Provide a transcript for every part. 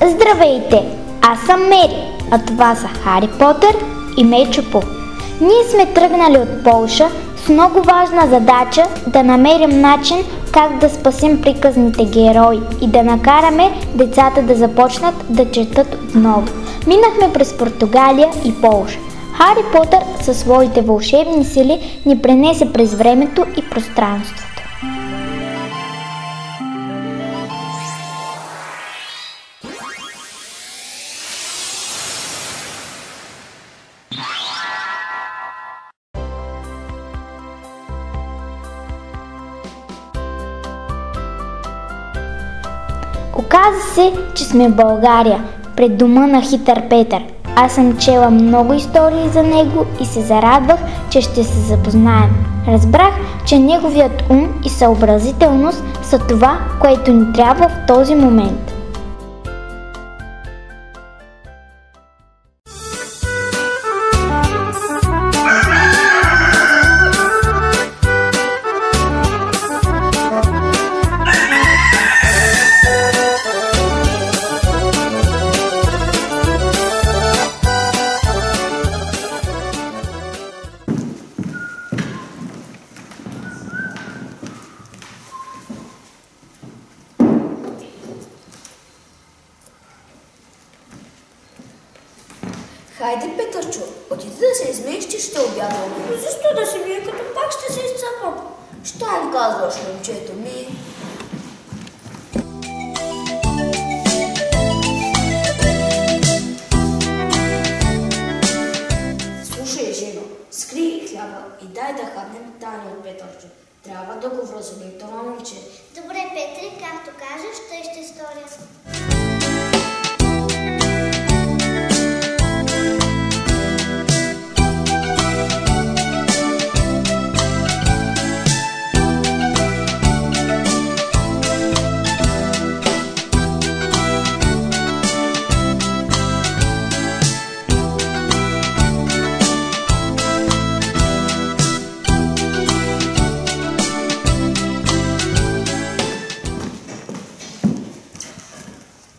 Здравейте! Аз съм Мери, а това са Хари Потър и Мечо Пух. Ние сме тръгнали от Полша с много важна задача да намерим начин как да спасим приказните герои и да накараме децата да започнат да четат отново. Минахме през Португалия и Полша. Хари Потър със своите вълшебни сили ни пренесе през времето и пространството. Оказа се, че сме в България, пред дома на Хитър Петър. Аз съм чела много истории за него и се зарадвах, че ще се запознаем. Разбрах, че неговият ум и съобразителност са това, което ни трябва в този момент. Хайде, Петърчо, отиди да се измиеш, че ще обядвам. Но защо да се мия, като пак ще се изцъпам? Щом казваш, момчето ми. Слушай, жено, скри хляба и дай да хапнем Таня от Петърчо. Трябва да го вразумим това момче. Добре, Петре, както кажеш, тъй ще сторя.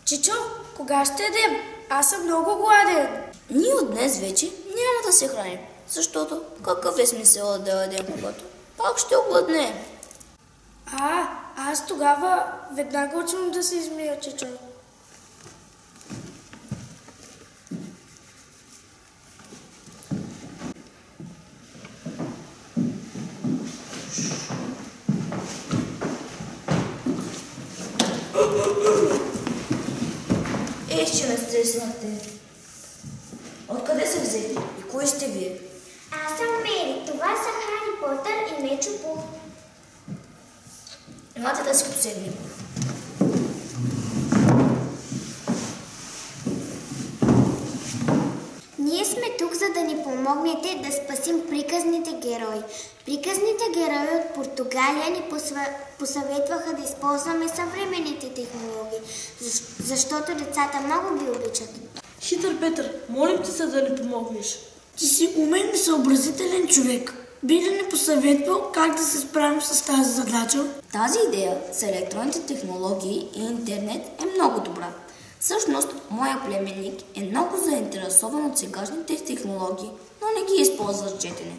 Чичо, кога ще ядем? Аз съм много гладен. Ние от днес вече няма да се храним, защото какъв е смисъл да ядем, когато пак ще огладнеем. Аз тогава веднага учвам да се измия, Чичо. Ще ме стреснахте. Откъде се взети и кои сте вие? Аз съм Мери. Това са Хари Потър и Мечо Пух. Имате да си поседнем. Ние сме тук, за да ни помогнете да спасим приказните герои. Приказните герои от Португалия ни посъветваха да използваме съвременните технологии, защото децата много ги обичат. Хитър Петър, молим ти се да ни помогнеш. Ти си умен и съобразителен човек. Би ли ни посъветвал как да се справим с тази задача? Тази идея с електронните технологии и интернет е много добра. Всъщност, моя племенник е много заинтересован от сегашните технологии, но не ги използва с четене.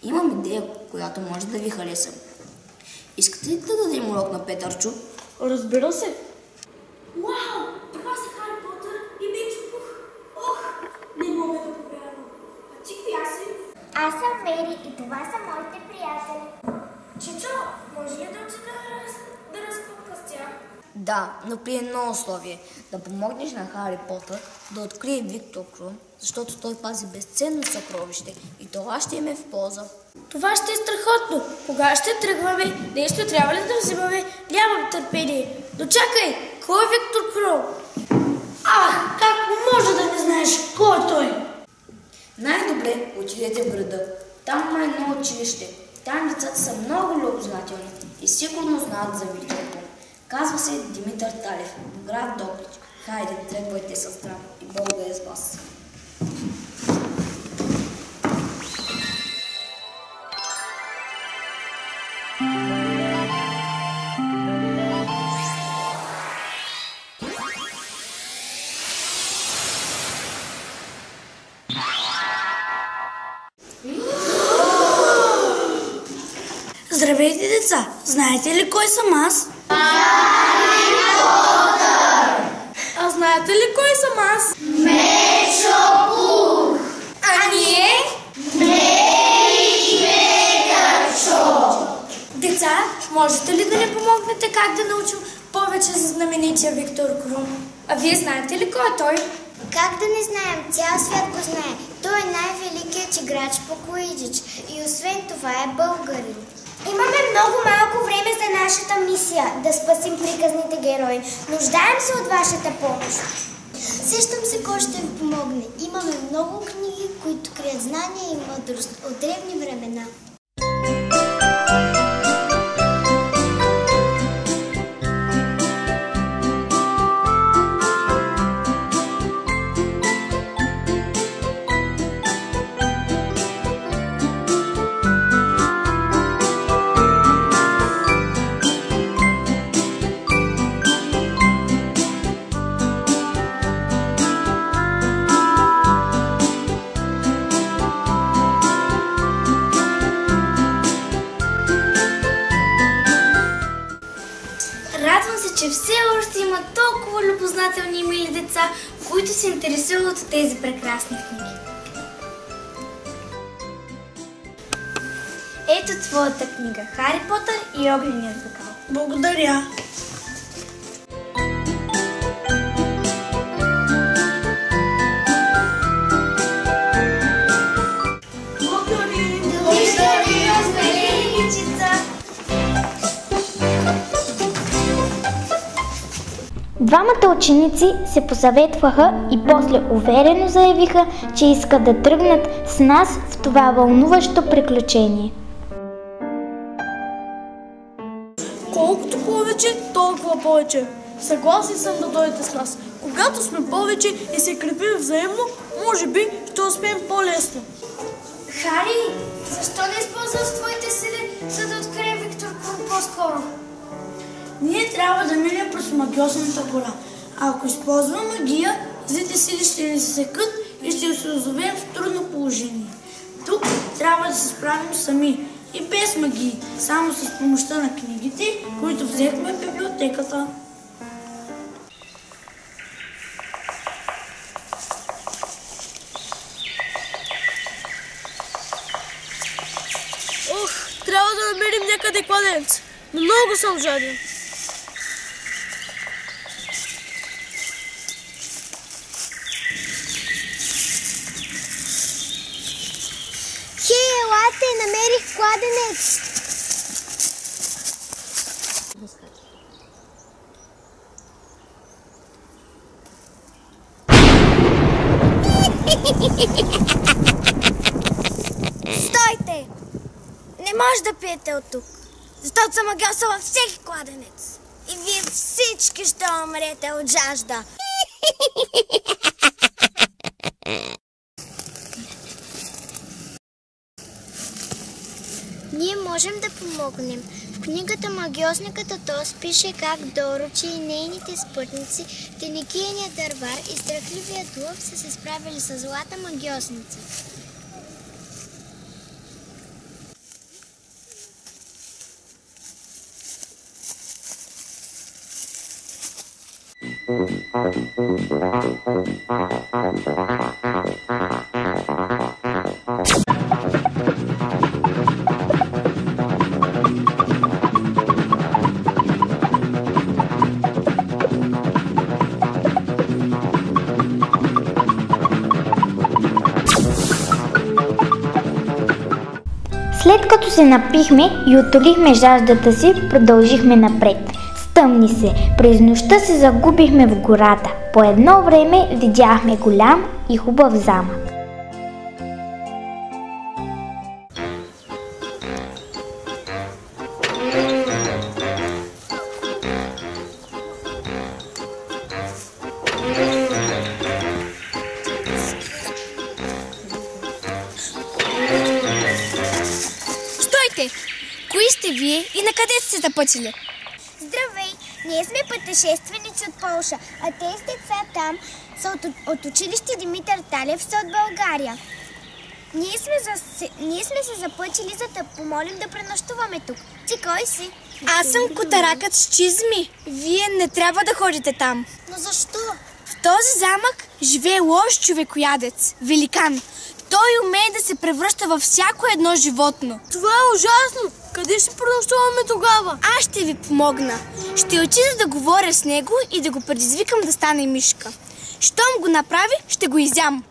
Имам идея, която може да ви хареса. Искате ли да дадем урок на Петърчо? Разбира се. Вау! Това са Хари Потър и Мечо Пух. Ох, не мога да повярвам. А ти коя си? Аз съм Мери и това са моите приятели. Чичо, може ли да отида да разпъпка с тях? Да, но при едно условие. Да помогнеш на Хари Потър да открие Виктор Крум, защото той пази безценно съкровище и това ще им е в полза. Това ще е страхотно. Кога ще тръгваме? Нещо трябва ли да взимаме? Нямам търпение. Дочакай! Кой е Виктор Крум? Как може да не знаеш кой е той? Най-добре отидете в града. Там има едно училище. Там децата са много любознателни и сигурно знаят за Виктор Крум. Казва се Димитър Талев, в град Добрич. Хайде, тръгвайте със здраво и Бог да е с вас. Здравейте, деца! Знаете ли кой съм аз? А знаете ли кой съм аз? Мечо-пух! А ние? Деца, можете ли да ни помогнете как да научим повече за знаменития Виктор Крум? А вие знаете ли кой е той? Как да не знаем? Цял свят го знае. Той е най-великият играч по Куидич и освен това е българин. Имаме много малко време за нашата мисия да спасим приказните герои. Нуждаем се от вашата помощ. Сещам се кой ще ви помогне. Имаме много книги, които крият знания и мъдрост от древни времена. Радвам се, че все още има толкова любознателни и мили деца, които се интересуват от тези прекрасни книги. Ето твоята книга Хари Потър и огненият закал. Благодаря. Двамата ученици се посъветваха и после уверено заявиха, че искат да тръгнат с нас в това вълнуващо приключение. Колкото повече, толкова повече. Съгласен съм да дойдете с нас. Когато сме повече и се крепим взаимно, може би ще успеем по-лесно. Хари, защо не използваш твоите сили, за да открием Виктор Крум по-скоро? Ние трябва да минем през магиосната гора. А ако използваме магия, злите сили ще ни засекат и ще се озовем в трудно положение. Тук трябва да се справим сами и без магии, само с помощта на книгите, които взехме в библиотеката. Ох, трябва да намерим някъде кладенец. Много съм жаден. Хей, елате, намерих кладенец! Стойте! Не може да пиете от тук, защото съм магиосала всеки кладенец. И вие всички ще умрете от жажда. Ние можем да помогнем. В книгата Магиосниката Тоз пише как Дорочи и нейните спътници, Теникияният дървар и страхливият лъв са се справили с злата магиосница. След като се напихме и утолихме жаждата си, продължихме напред. Стъмни се. През нощта се загубихме в гората. По едно време видяхме голям и хубав замък. Стойте! Кои сте вие и на къде сте се запътили? Здравей! Ние сме пътешественици от Полша, а тези деца там са от училище Димитър Талев, са от България. Ние сме се запъчили, за да помолим да пренощуваме тук. Ти кой си? Аз съм котаракът с чизми. Вие не трябва да ходите там. Но защо? В този замък живее лош човекоядец, великан. Той умее да се превръща във всяко едно животно. Това е ужасно! Къде ще пренощуваме тогава? Аз ще ви помогна. Ще отида да говоря с него и да го предизвикам да стане мишка. Щом го направи, ще го изям.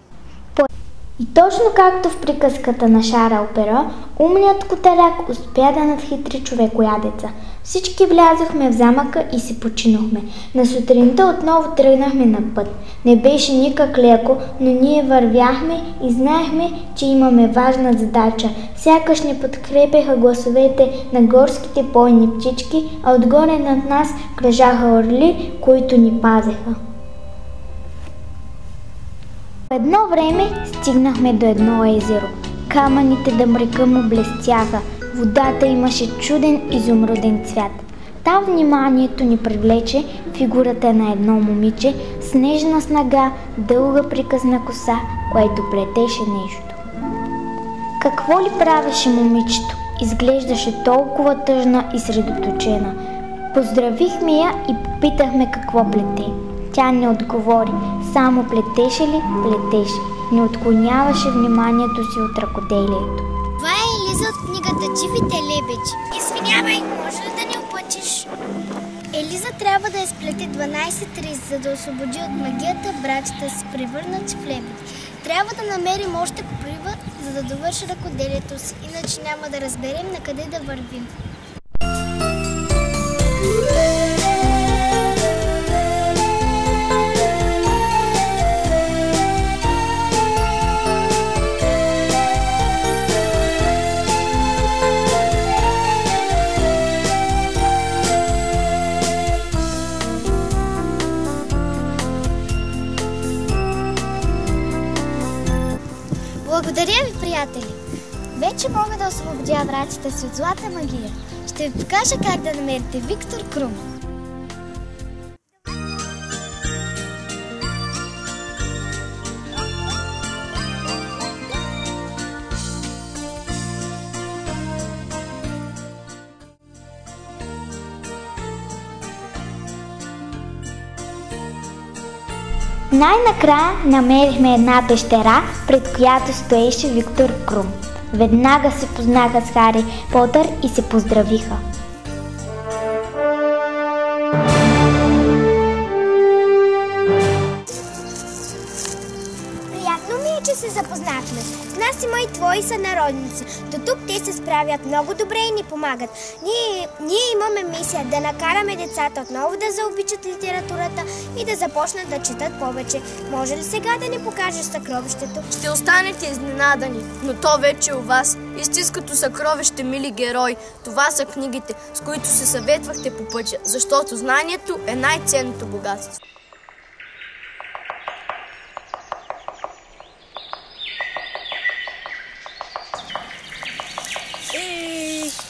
И точно както в приказката на Шарл Перо, умният котарак успя да надхитри човекоядеца. Всички влязохме в замъка и се починохме. На сутринта отново тръгнахме на път. Не беше никак леко, но ние вървяхме и знаехме, че имаме важна задача. Сякаш ни подкрепяха гласовете на горските бойни птички, а отгоре над нас кръжаха орли, които ни пазеха. По едно време стигнахме до едно езеро. Камъните да мрека му блестяха. Водата имаше чуден изумруден цвят. Там вниманието ни привлече фигурата на едно момиче с нежна снага, дълга приказна коса, което плетеше нещо. Какво ли правеше момичето? Изглеждаше толкова тъжна и средоточена. Поздравихме я и попитахме какво плете. Тя не отговори, само плетеше ли, плетеше. Не отклоняваше вниманието си от ръкоделието. Това е Елиза от книгата Живите лебеди. Извинявай, може ли да ни опъчиш? Елиза трябва да изплете 12 риз, за да освободи от магията братята си превърнат в лебеди. Трябва да намерим още покрива, за да довърши ръкоделието си, иначе няма да разберем на къде да вървим. Благодаря ви, приятели! Вече мога да освободя братята си от злата магия. Ще ви покажа как да намерите Виктор Крум. Най-накрая намерихме една пещера, пред която стоеше Виктор Крум. Веднага се познаха с Хари Потър и се поздравиха. Приятно ми е, че се запознахме. С нас има и твои сънародници. До тук те се справят много добре и ни помагат. Ние имаме мисия да накараме децата отново да заобичат литературата и да започнат да четат повече. Може ли сега да ни покажеш съкровището? Ще останете изненадани, но то вече е у вас. Истинското съкровище, мили герои, това са книгите, с които се съветвахте по пътя, защото знанието е най-ценното богатство.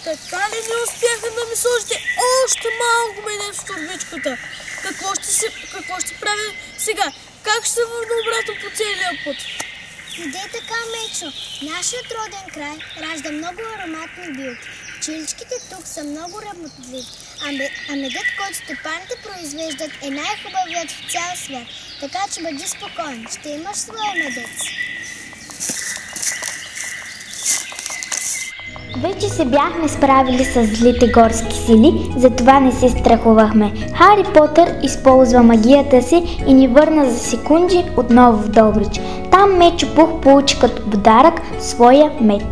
Така ли не успяха да ми сложите още малко медет в турбичката? Какво ще правя сега? Как ще се върна обратно по целия път? Иде така, Мечо. Нашият роден край ражда много ароматни билки. Пчеличките тук са много работливи, а медът, който стопаните произвеждат, е най-хубавият в цял свят. Така че бъди спокоен, ще имаш своя медец. Вече се бяхме справили с злите горски сили, затова не се страхувахме. Хари Потър използва магията си и ни върна за секунди отново в Добрич. Там Мечо Пух получи като подарък своя мед.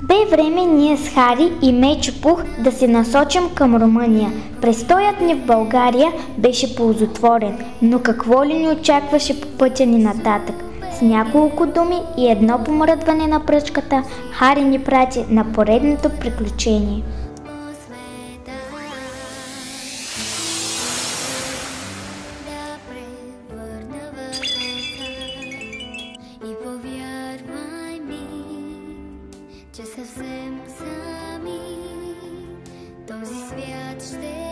Бе време ние с Хари и Мечо Пух да се насочим към Румъния. Престоят ни в България беше ползотворен, но какво ли ни очакваше по пътя ни нататък? С няколко думи и едно помръдване на пръчката, Хари ни прати на поредното приключение. Че съвсем сами този свят ще